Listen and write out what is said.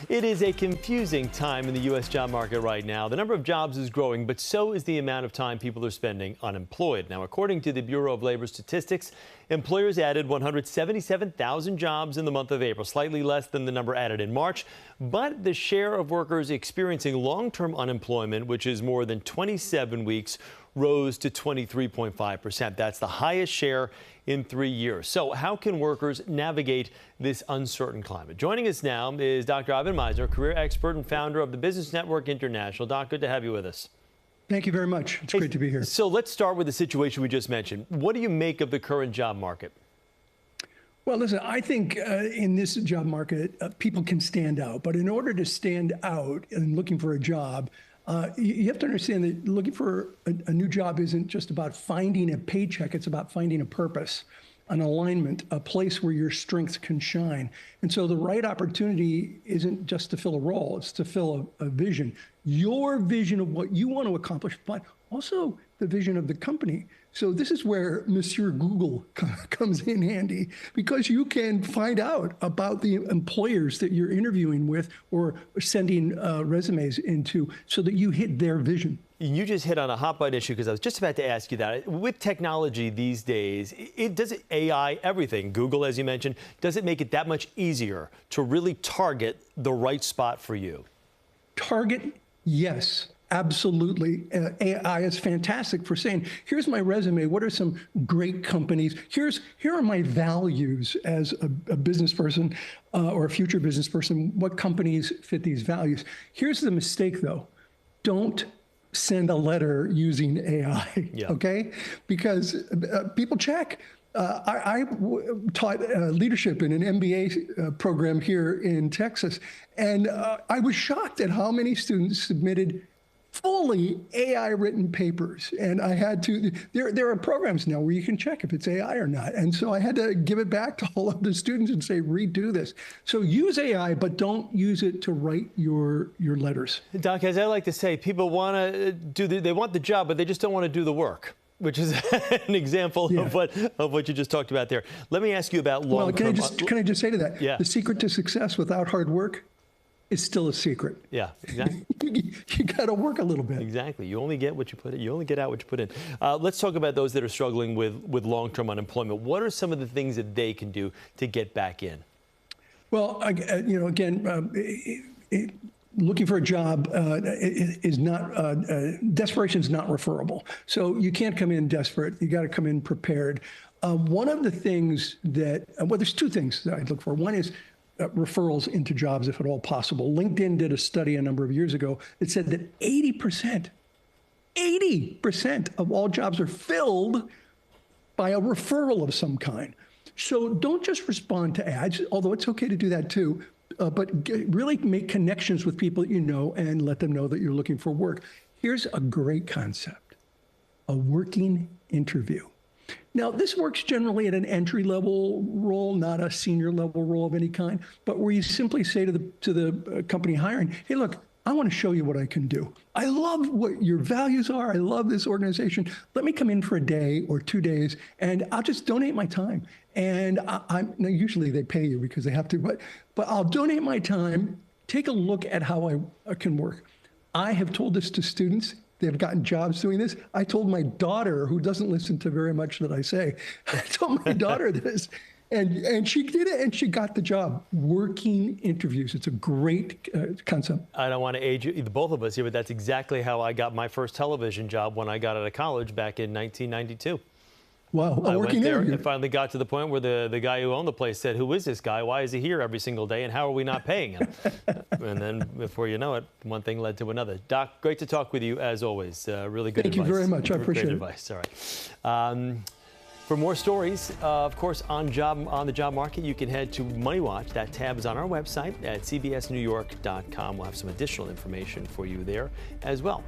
It is a confusing time in the U.S. job market right now. The number of jobs is growing, but so is the amount of time people are spending unemployed. Now, according to the Bureau of Labor Statistics, employers added 177,000 jobs in the month of April, slightly less than the number added in March. But the share of workers experiencing long-term unemployment, which is more than 27 weeks, rose to 23.5%. That's the highest share in 3 years. So how can workers navigate this uncertain climate? Joining us now is Dr. Misner, career expert and founder of the Business Network International. Doc, good to have you with us. Thank you very much. It's great to be here. So let's start with the situation we just mentioned. What do you make of the current job market? Well, listen, I think in this job market, people can stand out. But in order to stand out in looking for a job, you have to understand that looking for a new job isn't just about finding a paycheck. It's about finding a purpose, an alignment, a place where your strengths can shine. And so the right opportunity isn't just to fill a role. It's to fill a vision, your vision of what you want to accomplish, but also the vision of the company. So this is where Monsieur Google comes in handy, because you can find out about the employers that you're interviewing with or sending resumes into so that you hit their vision. You just hit on a hot button issue, because I was just about to ask you that. With technology these days, does AI everything, Google, as you mentioned, does it make it that much easier to really target the right spot for you? Target, yes. Absolutely. AI is fantastic for saying, here's my resume. What are some great companies? Here are my values as a business person or a future business person. What companies fit these values? Here's the mistake, though. Don't send a letter using AI, okay? Because people check. I taught leadership in an MBA program here in Texas, and I was shocked at how many students submitted fully AI-written papers. And I had to, there are programs now where you can check if it's AI or not. And so I had to give it back to all of the students and say, redo this. So use AI, but don't use it to write your letters. Doc, as I like to say, people want to they want the job, but they just don't want to do the work, which is an example of what you just talked about there. Let me ask you about long-term. Well, can I just say to that? Yeah. The secret to success without hard work is still a secret. Yeah, exactly. You got to work a little bit. Exactly. You only get what you put in. You only get out what you put in. Let's talk about those that are struggling with long-term unemployment. What are some of the things that they can do to get back in? Well, looking for a job is not desperation is not referable. So you can't come in desperate. You got to come in prepared. One of the things that there's two things that I'd look for. One is referrals into jobs, if at all possible. LinkedIn did a study a number of years ago that said that 80% of all jobs are filled by a referral of some kind. So don't just respond to ads, although it's okay to do that too, but really make connections with people that you know and let them know that you're looking for work. Here's a great concept: a working interview. Now, this works generally at an entry-level role, not a senior-level role of any kind, but where you simply say to the company hiring, hey, look, I want to show you what I can do. I love what your values are. I love this organization. Let me come in for a day or 2 days, and I'll just donate my time. And now usually they pay you because they have to, but I'll donate my time, take a look at how I can work. I have told this to students. They've gotten jobs doing this. I told my daughter, who doesn't listen to very much that I say, I told my daughter this, and she did it, and she got the job. Working interviews. It's a great concept. I don't want to age you, both of us here, but that's exactly how I got my first television job when I got out of college back in 1992. Wow, I went there and finally got to the point where the guy who owned the place said, who is this guy? Why is he here every single day? And how are we not paying him? And then before you know it, one thing led to another. Doc, great to talk with you as always. Really good advice. Thank you very much. I appreciate it. Great advice. All right. For more stories, of course, on the job market, you can head to Money Watch. That tab is on our website at cbsnewyork.com. We'll have some additional information for you there as well.